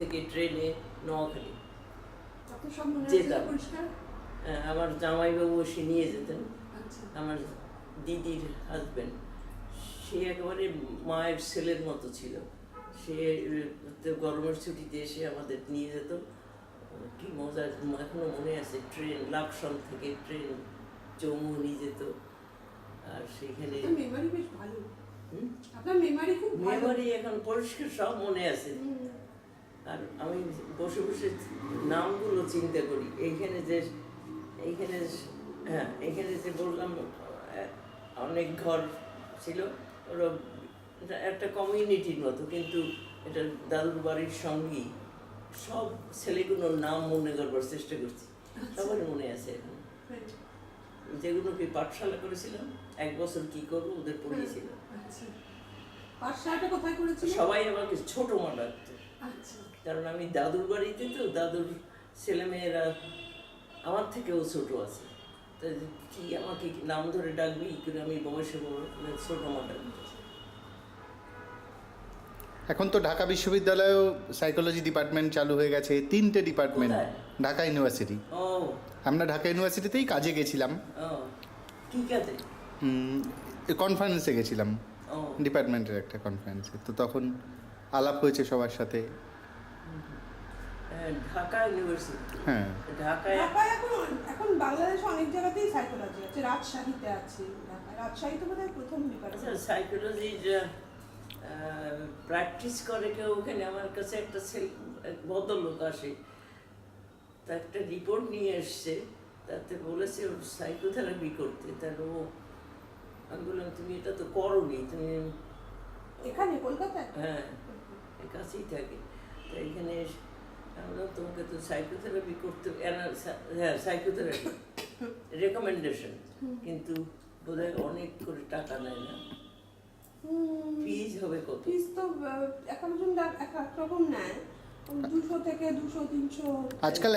থেকে ট্রেনে নোয়াখালী আপনার সব মনে আছে যেতাম। পরিষ্কার? আমার জামাইবাবু এসে নিয়ে যেতেন। আচ্ছা আমার দিদির হাজবেন্ড, সে একেবারে মায়ের ছেলের মতো ছিল। সে গরমের ছুটিতে এসে আমাদের নিয়ে যেত। কি মজা, এখনো মনে আছে। ট্রেন লাকসাম থেকে ট্রেন চৌমুহনী যেত, আর সেখানে মেমোরি বেশ ভালো। আপনার মেমোরি খুব ভালো। মেমোরি এখন পরিষ্কার, সব মনে আছে। আর আমি বসে বসে নামগুলো চিন্তা করি। এইখানে যে এইখানে যে বললাম অনেক ঘর ছিল, ওরা একটা কমিউনিটির মতো, কিন্তু এটা দাদুর বাড়ির সঙ্গী। সব ছেলেগুলোর নাম মনে করবার চেষ্টা করছি, সবার মনে আছে এখন। যেগুলোকে পাঠশালা করেছিলাম, 1 বছর কি করবো ওদের পড়িয়েছিল। পাঠশালাটা কোথায় করেছিলেন? সবাই আমাকে ছোট মা ডাকতো, কারণ আমি দাদুর বাড়িতে, তো দাদুর ছেলেমেয়েরা আমার থেকেও ছোট আছে। তাই কি আমাকে নাম ধরে ডাকবে, কি করে আমি বয়সে বড়, ছোট মা ডাকতো। এখন তো ঢাকা বিশ্ববিদ্যালয়েও সাইকোলজি ডিপার্টমেন্ট চালু হয়ে গেছে, 3টে ডিপার্টমেন্ট। কোথায়? ঢাকা ইউনিভার্সিটি। ও আমরা ঢাকা ইউনিভার্সিটিতেই কাজে গেছিলাম, ও কি কাজে? কনফারেন্সে গেছিলাম, ও ডিপার্টমেন্টের একটা কনফারেন্সে। তো তখন আলাপ হয়েছে সবার সাথে। ঢাকা ইউনিভার্সিটি। হ্যাঁ, ঢাকায় ঢাকায় এখন বাংলাদেশে অনেক জায়গাতেই সাইকোলজি আছে। রাজশাহীতে আছে, রাজশাহীতে বোধহয় প্রথম ডিপার্টমেন্ট। সাইকোলজি প্র্যাকটিস করে কেউ ওখানে। আমার কাছে একটা ভদ্রলোক আসে, তা একটা রিপোর্ট নিয়ে এসছে, তাতে বলেছে ওর সাইকোথেরাপি করতে। তাহলে আমি বললাম, তুমি এটা তো করোনি, তুমি। এখানে কলকাতায়? হ্যাঁ, কাছেই থাকে। তা এখানে আমি বললাম, তোমাকে তো সাইকোথেরাপি করতে, হ্যাঁ সাইকোথেরাপি রেকমেন্ডেশন, কিন্তু বোধহয় অনেক করে টাকা নেয় না। ফিজ হবে কত? ফিজ তো এক একজন এক এক রকম নেয়, 200 থেকে 200 300 আজকাল